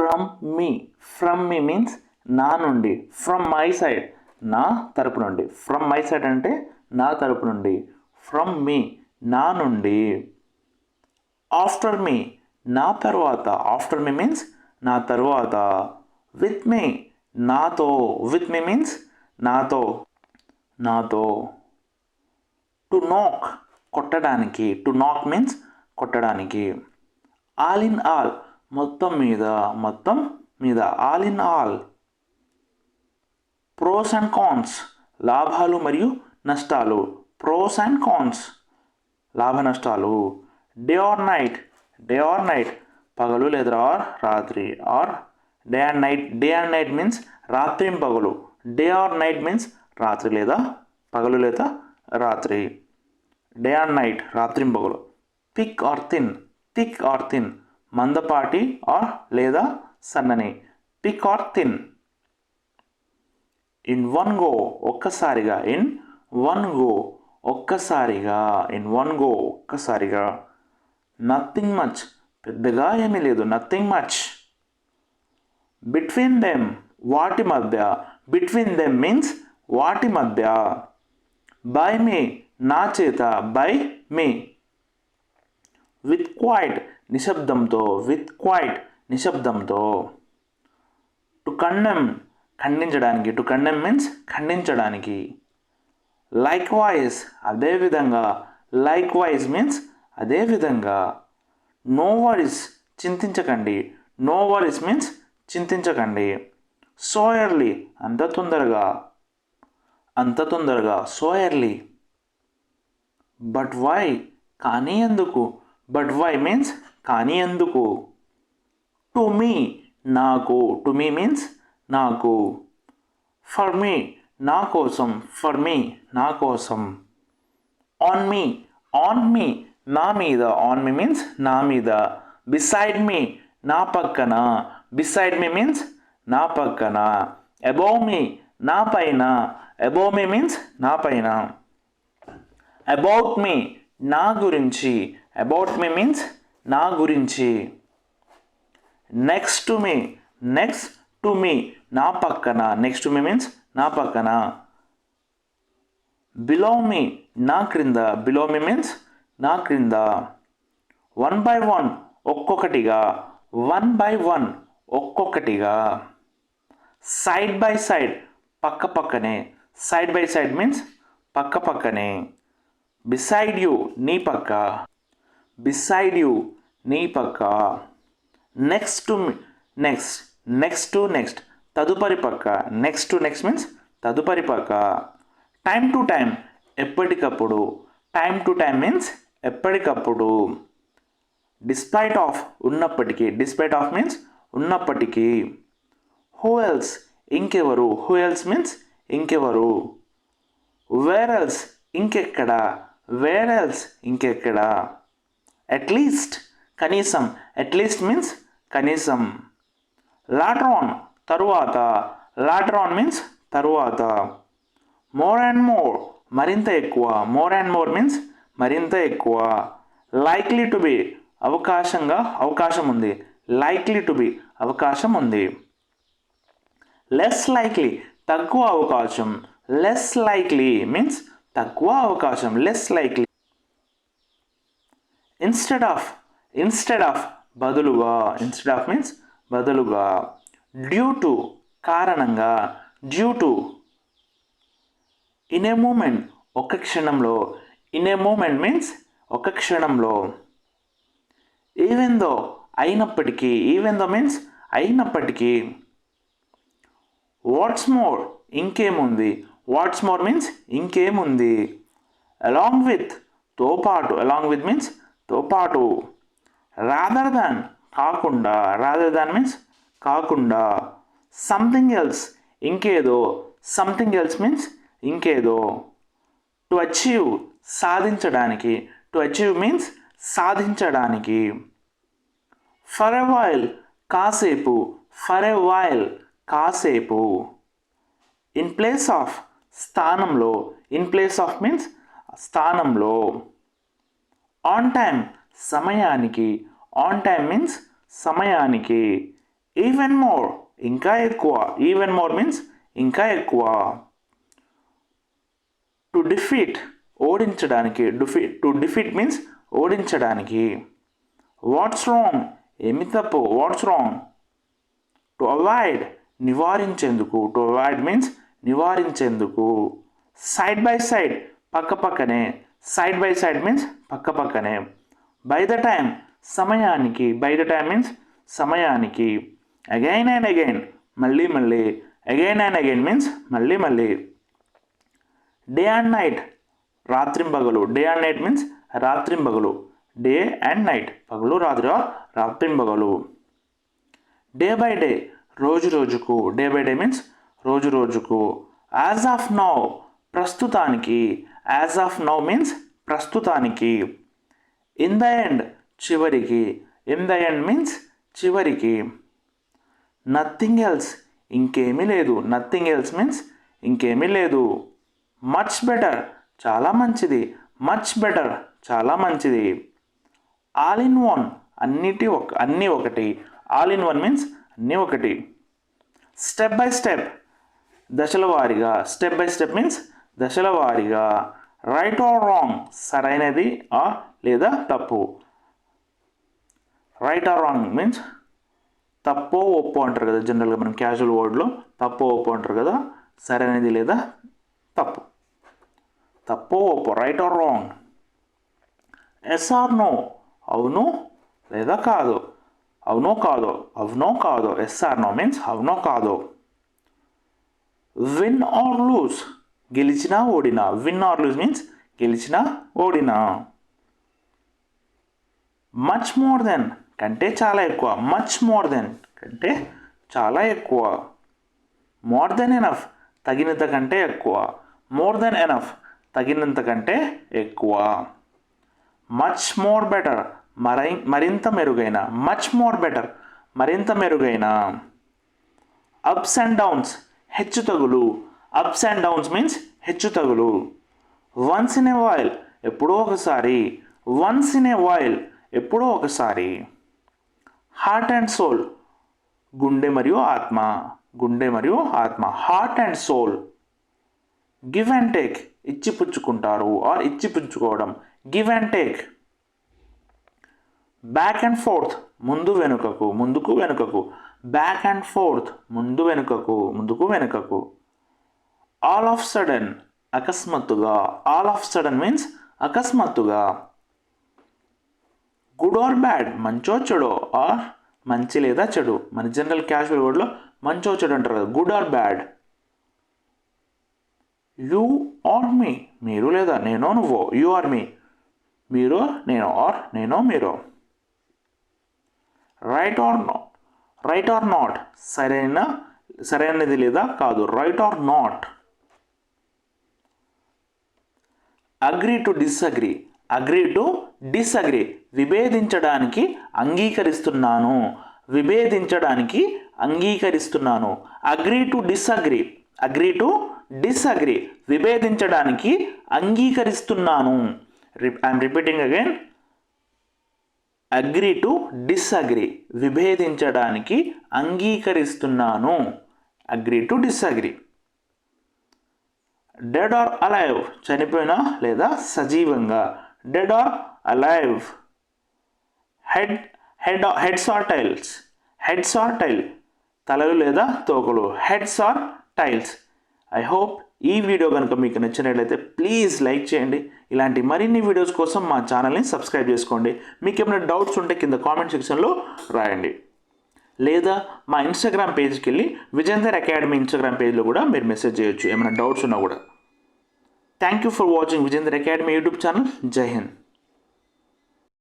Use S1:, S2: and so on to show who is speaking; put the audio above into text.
S1: From me. From me means నా నుండి. From my side నా తరపు నుండి. ఫ్రమ్ మై సైడ్ అంటే నా తరపు నుండి. ఫ్రమ్ మీ నా నుండి. ఆఫ్టర్ మీ నా తర్వాత. ఆఫ్టర్ మీ మీన్స్ నా తరువాత. విత్ మీ నాతో. విత్ మీ మీన్స్ నాతో. నాతో. టు నాక్ కొట్టడానికి. టు నాక్ మీన్స్ కొట్టడానికి. ఆల్ ఇన్ ఆల్ మొత్తం మీద. మొత్తం మీద. All in all. Pros and cons లాభాలు మరియు నష్టాలు. ప్రోస్ అండ్ కాన్స్ లాభ నష్టాలు. Day or night. Day or night పగలు లేదా ఆర్ రాత్రి. Or day and night. Day and night means రాత్రి పగలు. డే ఆర్ నైట్ మీన్స్ రాత్రి లేదా పగలు లేదా రాత్రి. డే అండ్ నైట్ రాత్రి పగలు. Thick or thin. Thick or thin మందపాటి ఆర్ లేదా సన్నని. Thick or thin. In one go ఒక్కసారిగా. ఇన్ వన్ గో ఒక్కసారిగా. ఇన్ వన్ గో ఒక్కసారిగా. నథింగ్ మచ్ పెద్దగా ఏమీ లేదు. Nothing much. బిట్వీన్ దెమ్ వాటి మధ్య. బిట్వీన్ దెమ్ మీన్స్ వాటి మధ్య. బై మీ నా చేత. By me. విత్ క్వైట్ నిశ్శబ్దంతో. విత్ క్వైట్ నిశ్శబ్దంతో. టు కండెమ్ ఖండించడానికి. టు కండెమ్ మీన్స్ ఖండించడానికి. లైక్ వైజ్ అదేవిధంగా. లైక్ వైజ్ మీన్స్ అదేవిధంగా. నో వరీస్ చింతించకండి. నో వరీస్ మీన్స్ చింతించకండి. సో ఎర్లీ అంత తొందరగా. అంత తొందరగా. So early. బట్ వై కానీ ఎందుకు. బట్ వై మీన్స్ కానీ ఎందుకు. టు మీ నాకు. టు మీ మీన్స్ నాకు. ఫర్ మీ నా కోసం. ఫర్ మీ నా కోసం. On me. ఆన్ మీ నా మీద. ఆన్ మీ మీన్స్ నా మీద. బిసైడ్ మీ నా పక్కన. బిసైడ్ మీ మీన్స్ నా పక్కన. అబోవ్ మీ నా పైన. అబోవ్ మీ మీన్స్ నా పైన. అబౌట్ మీ నా గురించి. అబౌట్ మీ మీన్స్ నా గురించి. Next to me. Next to me నా పక్కన. నెక్స్ట్ టు మీ మీన్స్ నా పక్కన. బిలో మీ నా క్రింద. బిలో మీ మీన్స్ నా క్రింద. వన్ బై వన్ ఒక్కొక్కటిగా. వన్ బై వన్ ఒక్కొక్కటిగా. సైడ్ బై సైడ్ పక్క పక్కనే. సైడ్ బై సైడ్ మీన్స్ పక్క పక్కనే. బిసైడ్ యూ నీ పక్క. బిసైడ్ యూ నీ పక్క. Next to next. Next to next తదుపరి పక్క. నెక్స్ట్ టు నెక్స్ట్ మీన్స్ తదుపరి పక్క. టైమ్ టు టైమ్ ఎప్పటికప్పుడు. టైమ్ టు టైమ్ మీన్స్ ఎప్పటికప్పుడు. డిస్పైట్ ఆఫ్ ఉన్నప్పటికీ. డిస్పైట్ ఆఫ్ మీన్స్ ఉన్నప్పటికీ. హూ ఎల్స్ ఇంకెవరు. హూ ఎల్స్ మీన్స్ ఇంకెవరు. వేర్ ఎల్స్ ఇంకెక్కడ. వేర్ ఎల్స్ ఇంకెక్కడ. అట్లీస్ట్ కనీసం. అట్లీస్ట్ మీన్స్ కనీసం. లాటర్ ఆన్ తరువాత. లాటర్ ఆన్ మీన్స్ తరువాత. మోర్ అండ్ మోర్ మరింత ఎక్కువ. మోర్ అండ్ మోర్ మీన్స్ మరింత ఎక్కువ. లైక్లీ టు బి అవకాశంగా. అవకాశం ఉంది. లైక్లీ టు బి అవకాశం ఉంది. లెస్ లైక్లీ తక్కువ అవకాశం. లెస్ లైక్లీ మీన్స్ తక్కువ అవకాశం. Less likely. Instead of. Instead of బదులుగా. ఇన్స్టెడ్ ఆఫ్ మీన్స్ బదులుగా. డ్యూ టు కారణంగా. Due to. In a moment ఒక క్షణంలో. ఇన్ ఏ మూమెంట్ మీన్స్ ఒక క్షణంలో. ఈవెన్ దో అయినప్పటికీ. ఈవెన్ దో మీన్స్ అయినప్పటికీ. వాట్స్ మోర్ ఇంకేముంది. వాట్స్ మోర్ మీన్స్ ఇంకేముంది. అలాంగ్ విత్ తో పాటు. అలాంగ్ విత్ మీన్స్ తో పాటు. రాదర్ దాన్ కాకుండా. రాదర్ దాన్ మీన్స్ కాకుండా. సంథింగ్ ఎల్స్ ఇంకేదో. సంథింగ్ ఎల్స్ మీన్స్ ఇంకేదో. టు అచీవ్ సాధించడానికి. టు అచీవ్ మీన్స్ సాధించడానికి. ఫర్ ఎ వైల్ కాసేపు. ఫర్ ఎ వైల్ కాసేపు. ఇన్ ప్లేస్ ఆఫ్ స్థానంలో. ఇన్ ప్లేస్ ఆఫ్ మీన్స్ స్థానంలో. ఆన్ టైం సమయానికి. ఆన్ టైం మీన్స్ సమయానికి. ఈవెన్ మోర్ ఇంకా ఎక్కువ. ఈవెన్ మోర్ మీన్స్ ఇంకా ఎక్కువ. టు డిఫీట్ ఓడించడానికి. టు డిఫీట్ మీన్స్ ఓడించడానికి. వాట్స్ రాంగ్ ఏమి తప్పు. What's wrong. టు అవాయిడ్ నివారించేందుకు. టు అవాయిడ్ మీన్స్ నివారించేందుకు. సైడ్ బై సైడ్ పక్క పక్కనే. సైడ్ బై సైడ్ మీన్స్ పక్క పక్కనే. బై ద టైమ్ సమయానికి. బై ద టైమ్ మీన్స్ సమయానికి. అగైన్ అండ్ అగైన్ మళ్ళీ మళ్ళీ. అగైన్ అండ్ అగైన్ మీన్స్ మళ్ళీ మళ్ళీ. డే అండ్ నైట్ రాత్రింబగలు. డే అండ్ నైట్ మీన్స్ రాత్రింబగలు. డే అండ్ నైట్ పగలు రాత్రి, రాత్రింబగలు. డే బై డే రోజు రోజుకు. డే బై డే మీన్స్ రోజు రోజుకు. యాజ్ ఆఫ్ నౌ ప్రస్తుతానికి. యాజ్ ఆఫ్ నౌ మీన్స్ ప్రస్తుతానికి. ఇన్ ద ఎండ్ చివరికి. ఇన్ ద ఎండ్ మీన్స్ చివరికి. నథింగ్ ఎల్స్ ఇంకేమీ లేదు. నథింగ్ ఎల్స్ మీన్స్ ఇంకేమీ లేదు. మచ్ బెటర్ చాలా మంచిది. మచ్ బెటర్ చాలా మంచిది. ఆల్ ఇన్ వన్ అన్నీ ఒకటి. ఆల్ ఇన్ వన్ మీన్స్ అన్నీ ఒకటి. స్టెప్ బై స్టెప్ దశల వారీగా. స్టెప్ బై స్టెప్ మీన్స్ దశల వారీగా. రైట్ ఆర్ రాంగ్ సరైనది లేదా తప్పు. రైట్ ఆర్ రాంగ్ మీన్స్ తప్పో ఒప్పో అంటారు కదా జనరల్గా మనం క్యాజువల్ వర్డ్లో. తప్పో ఒప్పో అంటారు కదా. సరైనది లేదా తప్పు. తప్పో ఒప్పో. Right or wrong. Yes or no అవును లేదా కాదు. అవునో కాదో. అవునో కాదో. ఎస్ ఆర్ నో మీన్స్ అవునో కాదో. విన్ ఆర్ లూజ్ గెలిచినా ఓడినా. విన్ ఆర్ లూజ్ మీన్స్ గెలిచినా ఓడినా. మచ్ మోర్ దెన్ కంటే చాలా ఎక్కువ. మచ్ మోర్ దెన్ కంటే చాలా ఎక్కువ. మోర్ దెన్ ఎనఫ్ తగినంత కంటే ఎక్కువ. మోర్ దెన్ ఎనఫ్ తగినంత కంటే ఎక్కువ. మచ్ మోర్ బెటర్ మరింత మెరుగైన. మచ్ మోర్ బెటర్ మరింత మెరుగైన. అప్స్ అండ్ డౌన్స్ హెచ్చుతగులు. అప్స్ అండ్ డౌన్స్ మీన్స్ హెచ్చుతగులు. వన్స్ ఇన్ ఏ వైల్ ఎప్పుడో ఒకసారి. వన్స్ ఇన్ ఏ వైల్ ఎప్పుడో ఒకసారి. హార్ట్ అండ్ సోల్ గుండె మరియు ఆత్మ. గుండె మరియు ఆత్మ. Heart and soul. Give and take ఇచ్చిపుచ్చుకుంటారు ఆర్ ఇచ్చిపుచ్చుకోవడం. Give and take. Back and forth ముందు వెనుకకు. ముందుకు వెనుకకు. బ్యాక్ అండ్ ఫోర్త్ ముందు వెనుకకు. ముందుకు వెనుకకు. ఆల్ ఆఫ్ సడన్ అకస్మాత్తుగా. ఆల్ ఆఫ్ సడన్ మీన్స్ అకస్మాత్తుగా. గుడ్ ఆర్ బ్యాడ్ మంచో చెడో ఆర్ మంచి లేదా చెడు. మన జనరల్ క్యాజువల్ వర్డ్లో మంచో చెడు అంటారు కదా. Good or bad. You or me మీరు లేదా నేనో నువ్వో. యూ ఆర్ మీ మీరు నేను ఆర్ నేనో మీరు. రైట్ ఆర్ నాట్ సరైనది లేదా కాదు. Right or not. Agree to disagree. Agree to disagree విభేదించడానికి అంగీకరిస్తున్నాను. విభేదించడానికి అంగీకరిస్తున్నాను. Agree to disagree. Agree to disagree విభేదించడానికి అంగీకరిస్తున్నాను. I'm repeating again. Agree to disagree విభేదించడానికి అంగీకరిస్తున్నాను. Agree to disagree. Dead or alive చనిపోయినా లేదా సజీవంగా. Dead or alive. Heads or tails. Heads or tail తలలు లేదా తోకలు. Heads or tails. I hope ఈ వీడియో కనుక మీకు నచ్చినట్లయితే ప్లీజ్ లైక్ చేయండి. ఇలాంటి మరిన్ని వీడియోస్ కోసం మా ఛానల్ని సబ్స్క్రైబ్ చేసుకోండి. మీకు ఏమైనా డౌట్స్ ఉంటే కింద కామెంట్ సెక్షన్లో రాయండి. లేదా మా ఇన్స్టాగ్రామ్ పేజ్కి వెళ్ళి విజేందర్ అకాడమీ ఇన్స్టాగ్రామ్ పేజ్లో కూడా మీరు మెసేజ్ చేయొచ్చు ఏమైనా డౌట్స్ ఉన్నా కూడా. Thank you for watching Vijender academy YouTube channel. జై హింద్.